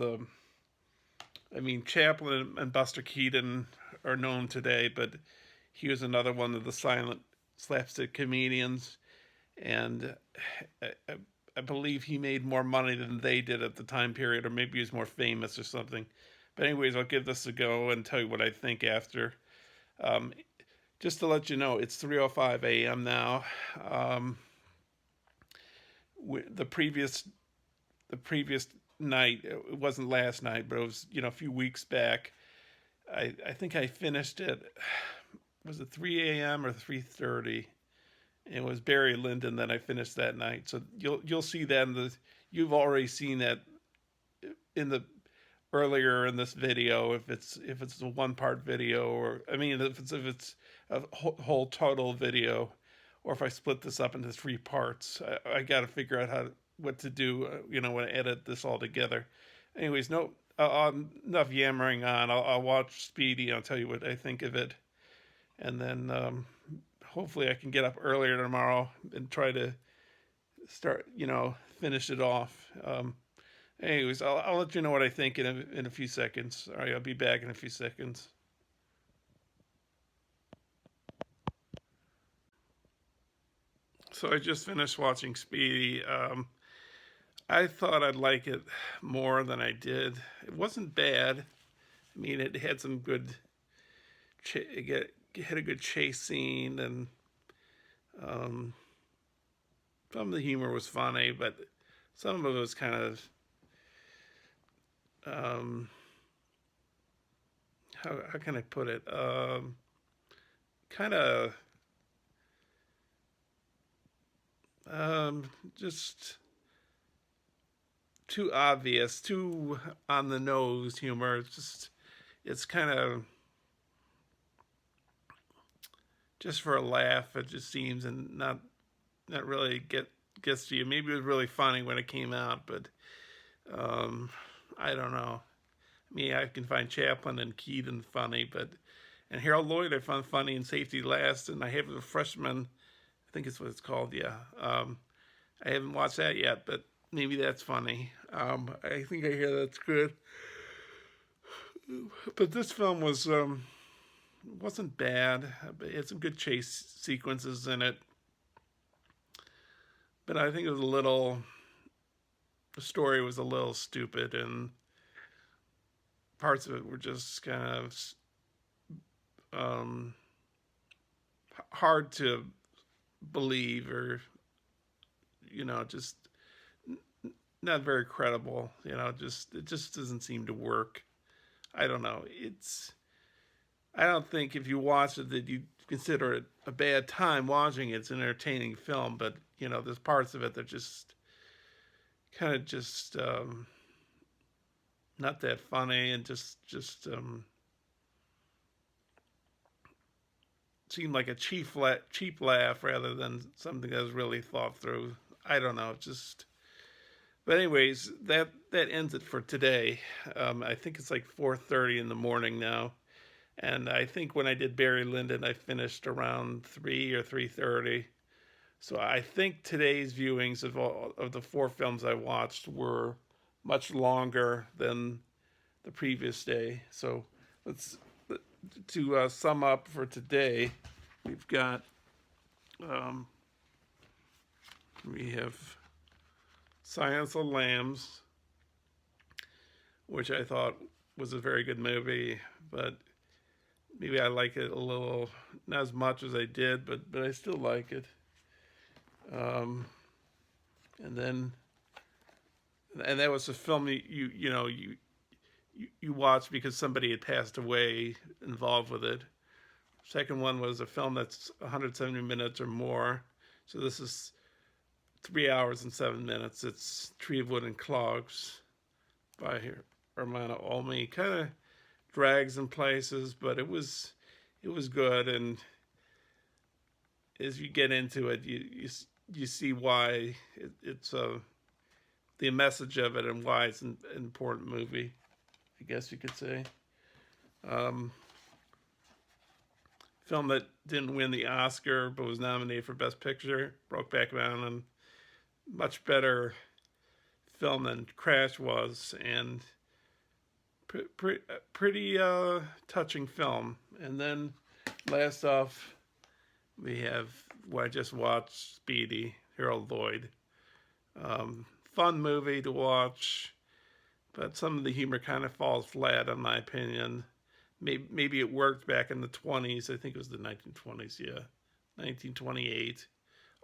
Chaplin and Buster Keaton are known today, but he was another one of the silent slapstick comedians, and I believe he made more money than they did at the time period, or maybe he was more famous or something. But anyways, I'll give this a go and tell you what I think after. Um, just to let you know, it's 3:05 a.m. now. The previous night, it wasn't last night, but it was a few weeks back. I think I finished it. Was it 3 a.m. or 3:30? It was Barry Lyndon that I finished that night. So you'll see that you've already seen that in the earlier in this video, if it's a one part video, or if it's a whole total video, or if I split this up into three parts. I got to figure out what to do, when I edit this all together. Anyways, no, enough yammering on. I'll watch Speedy and I'll tell you what I think of it, and then hopefully I can get up earlier tomorrow and try to start, finish it off. Anyways, I'll let you know what I think in a few seconds. All right, I'll be back in a few seconds. So I just finished watching Speedy. I thought I'd like it more than I did. It wasn't bad. It had some good, it had a good chase scene, and some of the humor was funny, but some of it was kind of, how can I put it? Kind of, just too obvious, too on the nose humor. It's kind of just for a laugh. It just seems, and not really gets to you. Maybe it was really funny when it came out, but I don't know. I can find Chaplin and Keaton funny, and Harold Lloyd I found funny in Safety Last, and I have The Freshman. I think it's what it's called. Yeah, I haven't watched that yet, but maybe that's funny. I think I hear that's good. But this film wasn't bad. It had some good chase sequences in it, but I think the story was a little stupid, and parts of it were just kind of hard to believe, or just not very credible. It just doesn't seem to work. I don't know. I don't think if you watch it that you consider it a bad time watching it. It's an entertaining film, but there's parts of it that just kind of just not that funny, and just seemed like a cheap laugh rather than something that was really thought through. I don't know, just. But anyways, that ends it for today. I think it's like 4:30 in the morning now, and I think when I did Barry Lyndon, I finished around 3 or 3:30. So I think today's viewings of the four films I watched were much longer than the previous day. So let's to sum up for today. We've got um, we have Silence of the Lambs, which I thought was a very good movie, but maybe I like it a little, not as much as I did, but I still like it. And that was a film you watched because somebody had passed away involved with it. Second one was a film that's 170 minutes or more. So this is 3 hours and 7 minutes. It's Tree of Wood and Clogs by Romana Olmi. Kind of drags in places, but it was good. And as you get into it, you see why it's the message of it and why it's an important movie, I guess you could say. Film that didn't win the Oscar but was nominated for Best Picture, Brokeback Mountain. Much better film than Crash was, and pretty touching film. And then last off, we have what I just watched, Speedy, Harold Lloyd. Fun movie to watch, but some of the humor kind of falls flat, in my opinion. Maybe it worked back in the 20s. I think it was the 1920s, yeah. 1928.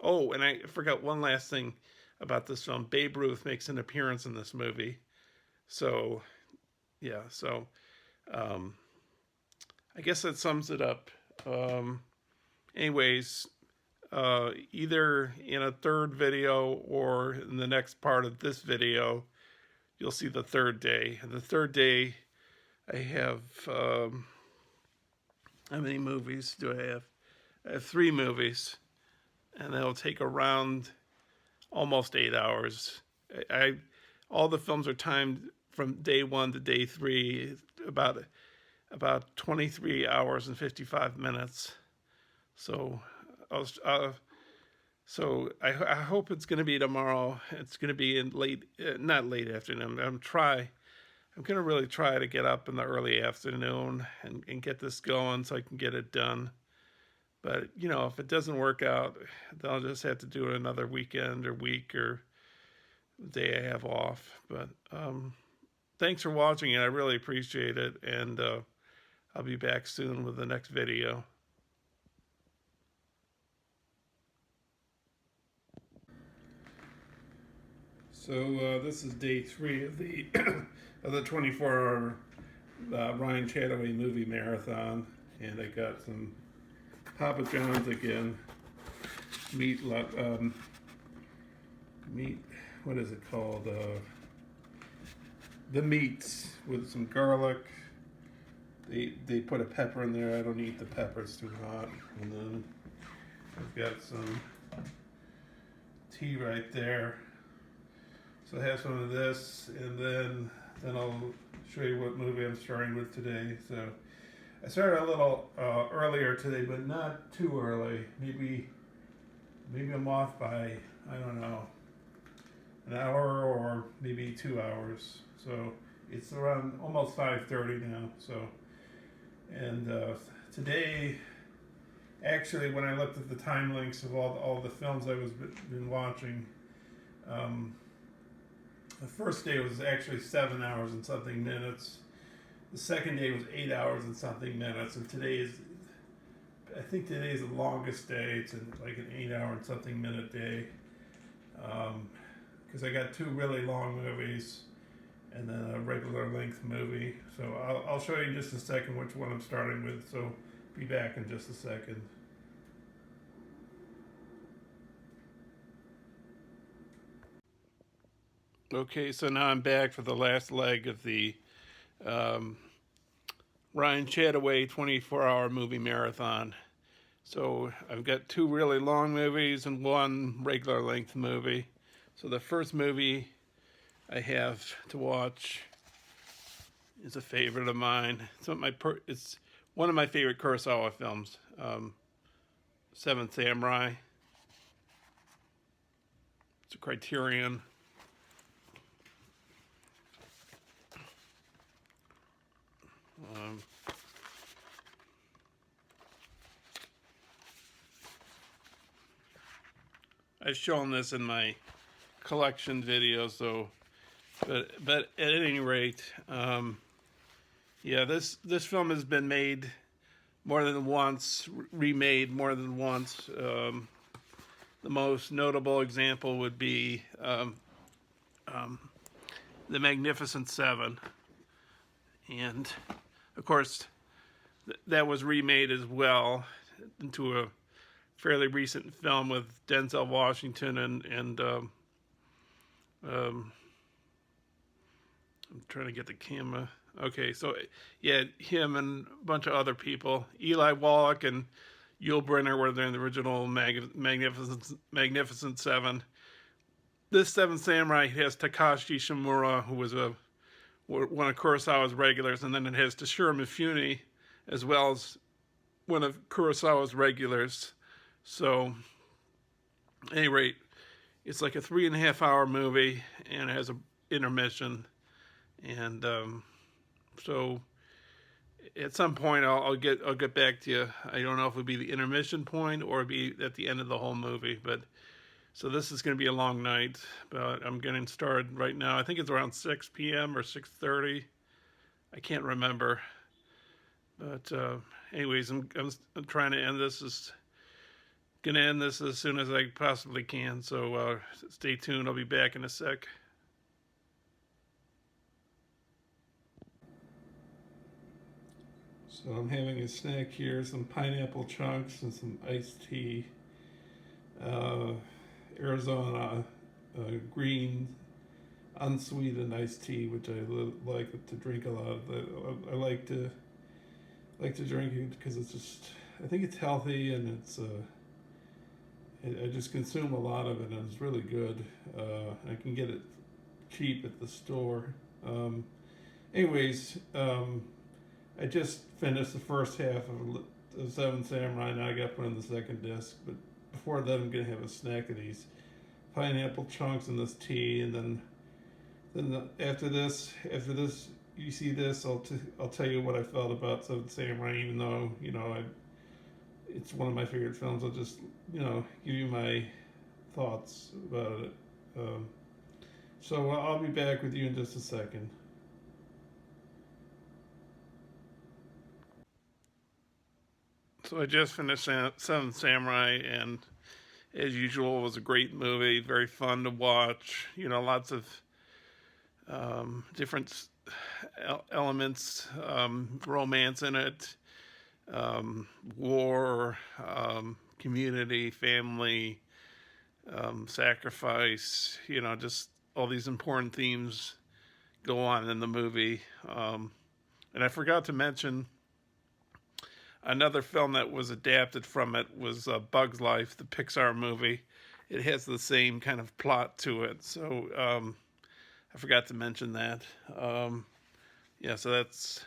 Oh, and I forgot one last thing about this film. Babe Ruth makes an appearance in this movie. So, yeah, I guess that sums it up. Anyways, either in a third video or in the next part of this video, you'll see the third day. And the third day, I have, how many movies do I have? I have 3 movies, and they'll take around almost 8 hours. All the films are timed from day 1 to day 3, about 23 hours and 55 minutes. So I hope it's going to be tomorrow. It's going to be in not late afternoon. I'm going to really try to get up in the early afternoon and get this going so I can get it done. But, if it doesn't work out, then I'll just have to do it another weekend or week or the day I have off. But thanks for watching it. I really appreciate it. And I'll be back soon with the next video. So this is day 3 of the of the 24-hour Ryan Chattaway movie marathon, and I got some Papa John's again. Meat. What is it called? The meats with some garlic. They put a pepper in there. I don't eat the pepper; it's too hot. And then I've got some tea right there. So I have some of this, and then I'll show you what movie I'm starting with today. So I started a little earlier today, but not too early. Maybe I'm off by, I don't know, an hour or maybe 2 hours. So it's around almost 5:30 now. So, and today, actually, when I looked at the time links of all the films I was been watching, the first day was actually 7 hours and something minutes. The second day was 8 hours and something minutes, and I think today is the longest day. It's like an 8 hour and something minute day, because I got 2 really long movies and then a regular length movie. So I'll show you in just a second which one I'm starting with. So be back in just a second. Okay, so now I'm back for the last leg of the Ryan Chattaway 24-hour movie marathon. So I've got two really long movies and one regular length movie. So the first movie I have to watch is a favorite of mine. It's one of my favorite Kurosawa films, Seven Samurai. It's a Criterion. Um, I've shown this in my collection video, so but at any rate, yeah, this film has been made more than once, remade more than once. The most notable example would be The Magnificent Seven, and of course that was remade as well into a fairly recent film with Denzel Washington and I'm trying to get the camera. Okay, so yeah, him and a bunch of other people. Eli Wallach and Yul Brynner were there in the original Magnificent Seven. This Seven Samurai has Takashi Shimura, who was one of Kurosawa's regulars, and then it has Toshiro Mifune, as well as one of Kurosawa's regulars. So, at any rate, it's like a 3.5 hour movie, and it has an intermission. And so, at some point, I'll get back to you. I don't know if it'll be the intermission point or be at the end of the whole movie. But so this is going to be a long night. But I'm getting started right now. I think it's around 6 p.m. or 6:30. I can't remember. But anyways, I'm trying to end this. Gonna end this as soon as I possibly can. So stay tuned. I'll be back in a sec. So I'm having a snack here, some pineapple chunks and some iced tea. Arizona green unsweetened iced tea, which I like to drink a lot. I like to drink it because it's just, I think it's healthy, and it's I just consume a lot of it, and it's really good. I can get it cheap at the store. Anyways, I just finished the first half of Seven Samurai. Now I got to put in the second disc. But before that, I'm gonna have a snack of these pineapple chunks and this tea, and then after this, you see this, I'll tell you what I felt about Seven Samurai. Even though it's one of my favorite films, I'll just give you my thoughts about it. So I'll be back with you in just a second. So I just finished Seven Samurai, and as usual, it was a great movie, very fun to watch. Lots of different elements, romance in it, war, community, family, sacrifice. Just all these important themes go on in the movie. And I forgot to mention, another film that was adapted from it was Bug's Life, the Pixar movie. It has the same kind of plot to it, so I forgot to mention that. Yeah, so that's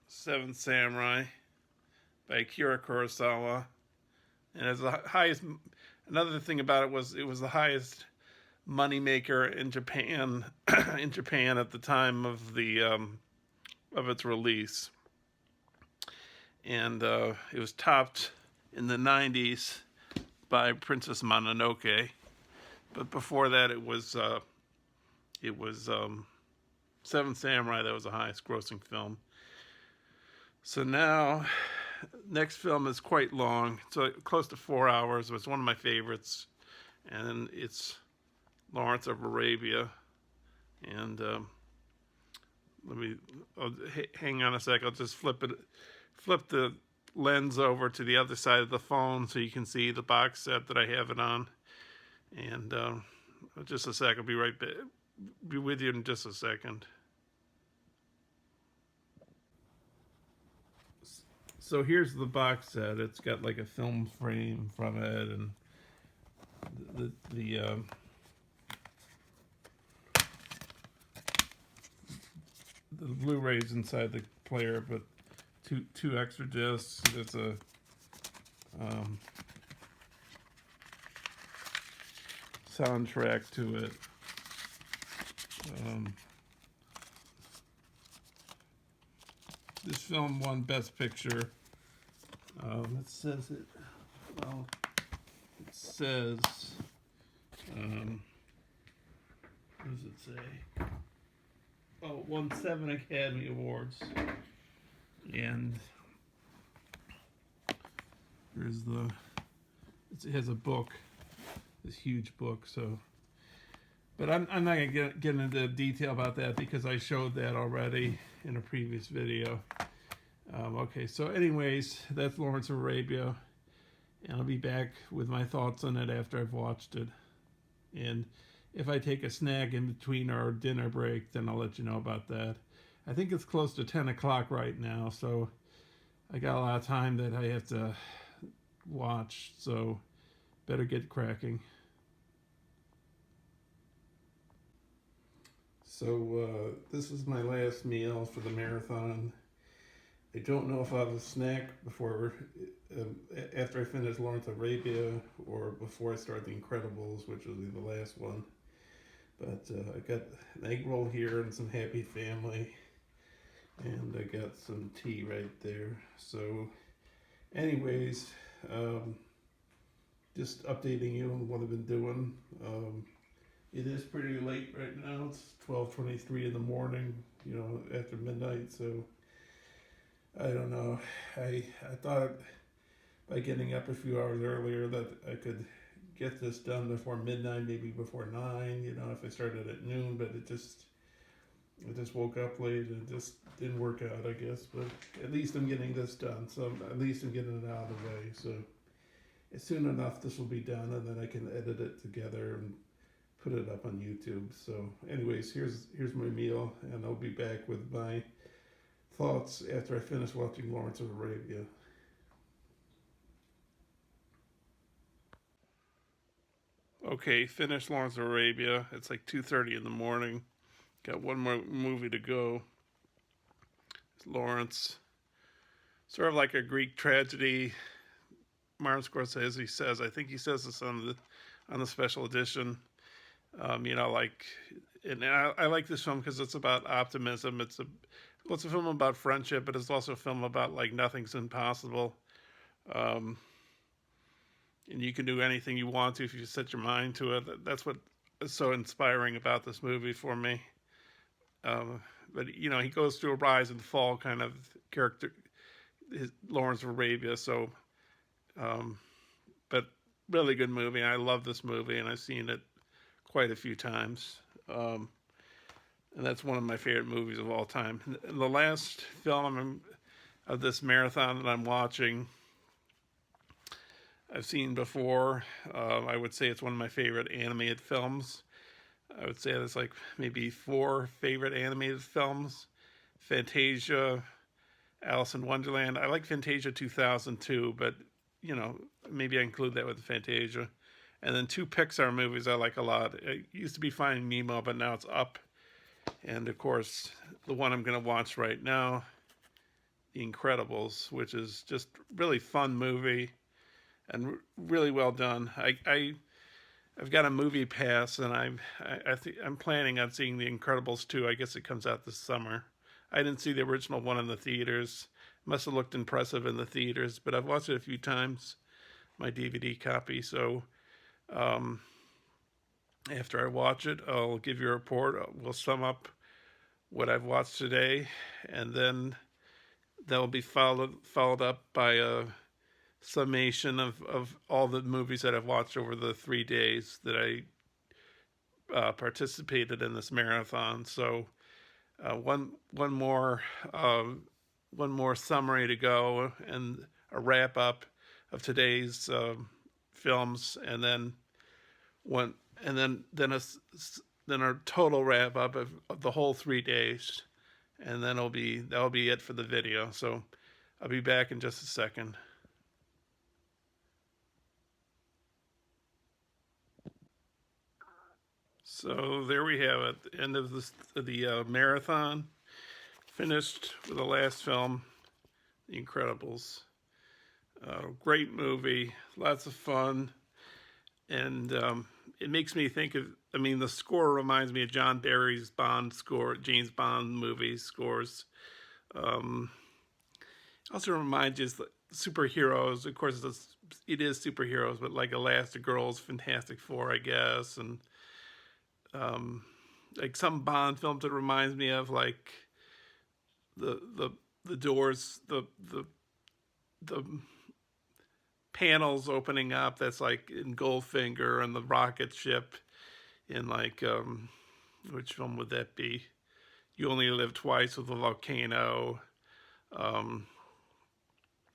Seven Samurai by Akira Kurosawa. And as the highest, another thing about it was the highest moneymaker in Japan in Japan at the time of its release. And it was topped in the 90s by Princess Mononoke, but before that it was Seven Samurai that was the highest grossing film. So now, next film is quite long. It's close to 4 hours. It's one of my favorites, and it's Lawrence of Arabia. And hang on a sec. I'll just flip the lens over to the other side of the phone so you can see the box set that I have it on. And just a sec. I'll be right back. Be with you in just a second. So here's the box set. It's got like a film frame from it, and the Blu-rays inside the player, but two extra discs. There's a soundtrack to it. This film won Best Picture. It says it. Well, it says. What does it say? Oh, it won 7 Academy Awards, and there's it has a book, this huge book. So, but I'm not gonna get into detail about that because I showed that already in a previous video. Okay, so anyways, that's Lawrence of Arabia, and I'll be back with my thoughts on it after I've watched it. And if I take a snack in between our dinner break, then I'll let you know about that. I think it's close to 10 o'clock right now, so I got a lot of time that I have to watch, so better get cracking. So this is my last meal for the marathon. I don't know if I'll have a snack before, after I finish Lawrence of Arabia, or before I start The Incredibles, which will be the last one. But I got an egg roll here and some Happy Family, and I got some tea right there. So anyways, just updating you on what I've been doing. It is pretty late right now. It's 12:23 in the morning, after midnight, so I don't know. I thought by getting up a few hours earlier that I could get this done before midnight, maybe before 9, if I started at noon, but I just woke up late and it just didn't work out, I guess. But at least I'm getting this done, so at least I'm getting it out of the way. So soon enough this will be done, and then I can edit it together and put it up on YouTube. So anyways, here's my meal, and I'll be back with my thoughts after I finish watching Lawrence of Arabia. Okay, finished Lawrence of Arabia. It's like 2:30 in the morning. Got one more movie to go. It's Lawrence. Sort of like a Greek tragedy. Martin Scorsese says. I think he says this on the special edition. And I like this film because it's about optimism. It's a film about friendship, but it's also a film about like nothing's impossible. And you can do anything you want to if you set your mind to it. That's what is so inspiring about this movie for me. But he goes through a rise and fall kind of character, Lawrence of Arabia. So, but really good movie. I love this movie, and I've seen it quite a few times. And that's one of my favorite movies of all time. The last film of this marathon that I'm watching, I've seen before. I would say it's one of my favorite animated films. I would say there's like maybe 4 favorite animated films. Fantasia, Alice in Wonderland. I like Fantasia 2002, but maybe I include that with Fantasia. And then 2 Pixar movies I like a lot. It used to be Finding Nemo, but now it's Up. And of course, the one I'm going to watch right now, The Incredibles, which is just really fun movie and really well done. I've got a movie pass, and I'm planning on seeing The Incredibles 2. I guess it comes out this summer. I didn't see the original one in the theaters. Must have looked impressive in the theaters, but I've watched it a few times, my DVD copy. So after I watch it, I'll give you a report. We'll sum up what I've watched today, and then that will be followed up by a summation of all the movies that I've watched over the 3 days that I participated in this marathon. So one more summary to go, and a wrap up of today's films, and then a total wrap up of the whole 3 days, and then that'll be it for the video. So I'll be back in just a second. So there we have it, the end of the marathon. Finished with the last film, The Incredibles. Great movie, lots of fun, and it makes me think of. I mean, the score reminds me of John Barry's Bond score, James Bond movie scores. Also reminds you of superheroes. Of course, it is superheroes, but like Elastigirl's Fantastic Four, I guess, and like some Bond films it reminds me of, like the doors, the panels opening up. That's like in Goldfinger, and the rocket ship in like which film would that be? You Only Live Twice, with a volcano.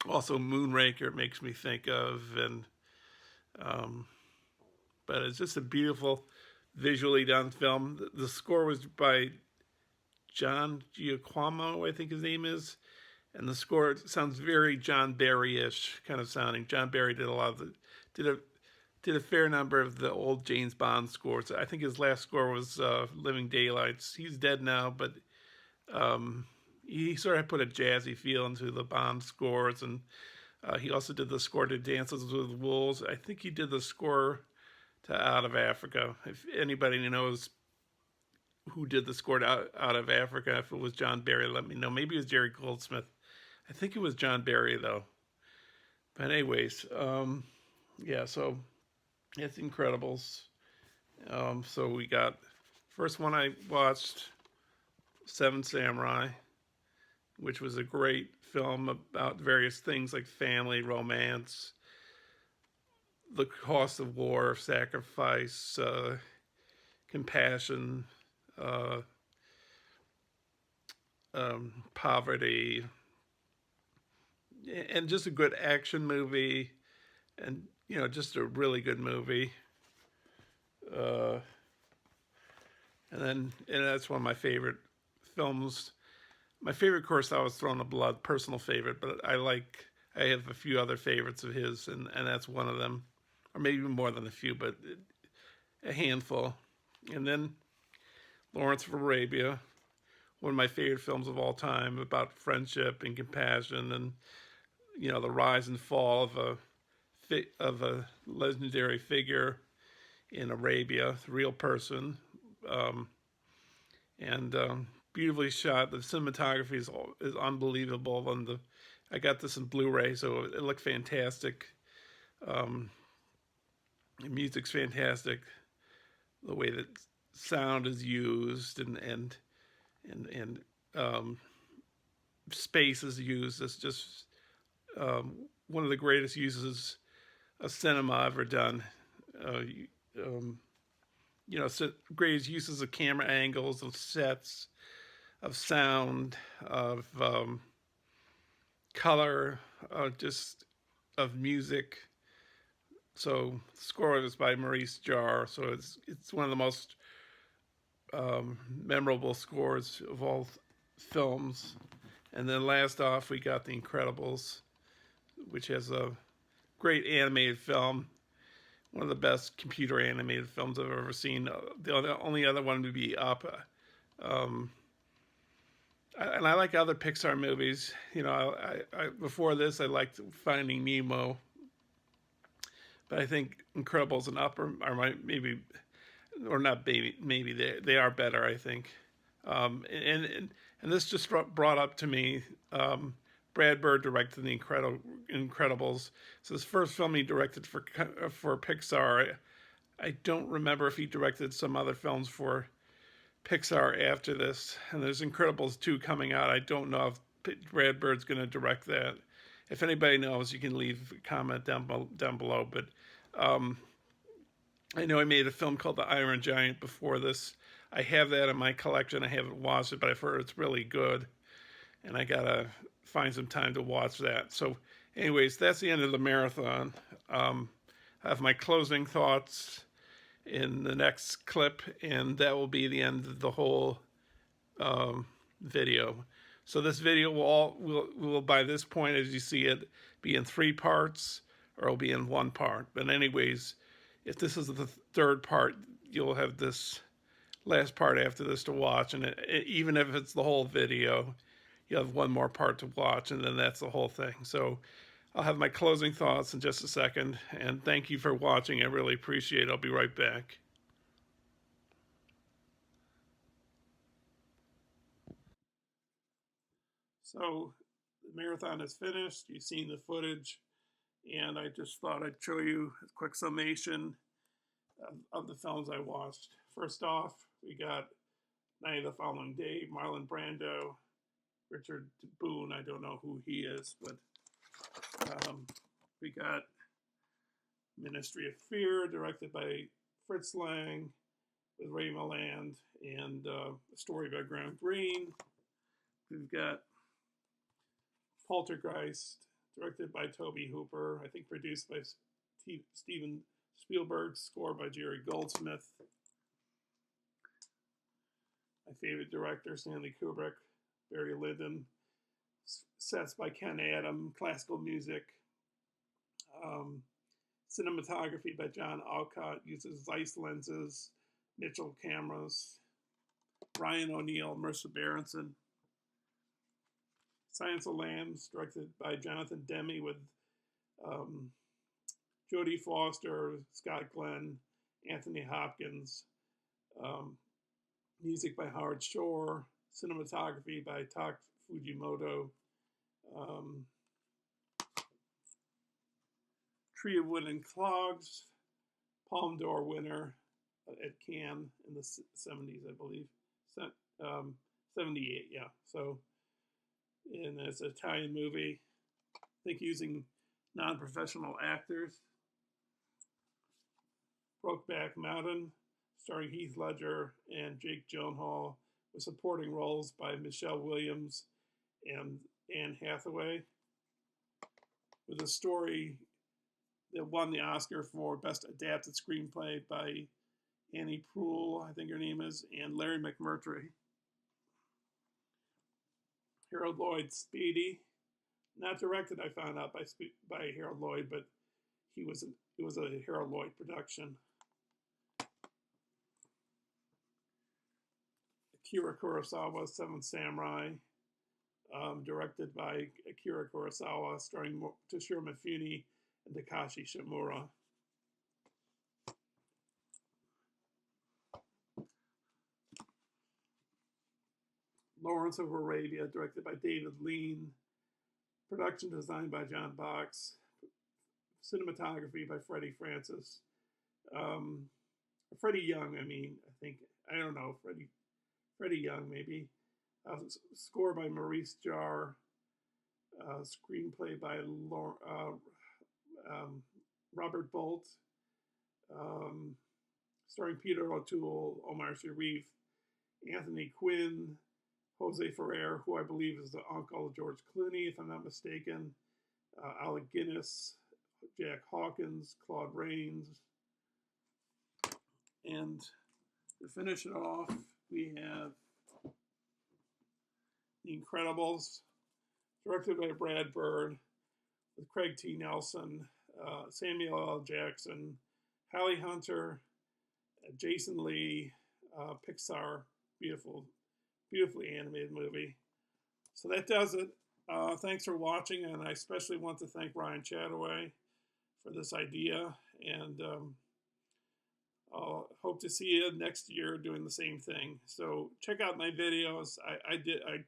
Also Moonraker makes me think of, and but it's just a beautiful, visually done film. The score was by John Giacomo, I think his name is, and the score sounds very John Barry-ish kind of sounding. John Barry did a lot of did a fair number of the old James Bond scores. I think his last score was Living Daylights. He's dead now, but he sort of put a jazzy feel into the Bond scores, and he also did the score to Dances with Wolves. I think he did the score to Out of Africa. If anybody knows who did the score to Out of Africa, if it was John Barry, let me know. Maybe it was Jerry Goldsmith. I think it was John Barry, though. But anyways, yeah, so it's Incredibles. So we got, first one I watched, Seven Samurai, which was a great film about various things like family, romance, the cost of war, sacrifice, compassion, poverty, and just a good action movie, and just a really good movie. And that's one of my favorite films. My favorite, of course, I was Throne of Blood, personal favorite, but I have a few other favorites of his, and that's one of them, or maybe more than a few, but a handful. And then Lawrence of Arabia, one of my favorite films of all time, about friendship and compassion, and the rise and fall of a legendary figure in Arabia, a real person, and beautifully shot. The cinematography is unbelievable, and I got this in Blu-ray, so it looked fantastic. The music's fantastic. The way that sound is used, and space is used. It's just one of the greatest uses of cinema ever done. Greatest uses of camera angles, of sets, of sound, of color, just of music. So the score is by Maurice Jarre. So it's one of the most memorable scores of all films. And then last off, we got The Incredibles, which has a great animated film. One of the best computer animated films I've ever seen. The only other one would be Up. And I like other Pixar movies. Before this, I liked Finding Nemo. But I think Incredibles and Up are maybe, or not maybe they are better, I think. And this just brought up to me, Brad Bird directed The Incredibles. It's his first film he directed for Pixar. I don't remember if he directed some other films for Pixar after this. And there's Incredibles 2 coming out. I don't know if Brad Bird's going to direct that. If anybody knows, you can leave a comment down below. But I know he made a film called The Iron Giant before this. I have that in my collection. I haven't watched it, but I've heard it's really good. And I got to find some time to watch that. So anyways, that's the end of the marathon. I have my closing thoughts in the next clip, and that will be the end of the whole video. So this video will by this point, as you see it, be in 3 parts, or it'll be in 1 part. But anyways, if this is the third part, you'll have this last part after this to watch, and even if it's the whole video, you have one more part to watch, and then that's the whole thing. So I'll have my closing thoughts in just a second, and thank you for watching. I really appreciate it. I'll be right back. So the marathon is finished. You've seen the footage, and I just thought I'd show you a quick summation of the films I watched. First off, we got Night of the Following Day, Marlon Brando, Richard Boone. I don't know who he is, but we got Ministry of Fear, directed by Fritz Lang, with Ray Milland, and a story by Graham Greene. We've got Poltergeist, directed by Tobe Hooper, I think produced by Steven Spielberg, score by Jerry Goldsmith. My favorite director, Stanley Kubrick, Barry Lyndon. Sets by Ken Adam, classical music. Cinematography by John Alcott, uses Zeiss lenses, Mitchell cameras. Ryan O'Neal, Mercer Berenson. Silence of the Lambs, directed by Jonathan Demme, with Jodie Foster, Scott Glenn, Anthony Hopkins. Music by Howard Shore. Cinematography by Tak Fujimoto. Tree of Wood and Clogs, Palme d'Or winner at Cannes in the 70s, I believe. 78, yeah. So, and it's an Italian movie, I think using non-professional actors. Brokeback Mountain, starring Heath Ledger and Jake Gyllenhaal, with supporting roles by Michelle Williams and Anne Hathaway, with a story that won the Oscar for Best Adapted Screenplay by Annie Proulx, I think her name is, and Larry McMurtry. Harold Lloyd Speedy, not directed, I found out, by Harold Lloyd, but it was a Harold Lloyd production. Akira Kurosawa, Seven Samurai, directed by Akira Kurosawa, starring Toshiro Mifune and Takashi Shimura. Lawrence of Arabia, directed by David Lean. Production designed by John Box. Cinematography by Freddie Francis. Freddie Young, I think. I don't know. Freddie Young, maybe. Score by Maurice Jarre. Screenplay by Robert Bolt. Starring Peter O'Toole, Omar Sharif, Anthony Quinn, Jose Ferrer, who I believe is the uncle of George Clooney, if I'm not mistaken. Alec Guinness, Jack Hawkins, Claude Rains. And to finish it off, we have The Incredibles, directed by Brad Bird, with Craig T. Nelson, Samuel L. Jackson, Holly Hunter, Jason Lee, Pixar. Beautifully animated movie. So that does it. Thanks for watching, and I especially want to thank Ryan Chattaway for this idea, and I'll hope to see you next year doing the same thing. So check out my videos. I did an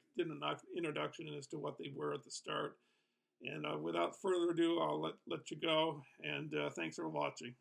introduction as to what they were at the start, and without further ado, I'll let you go, and thanks for watching.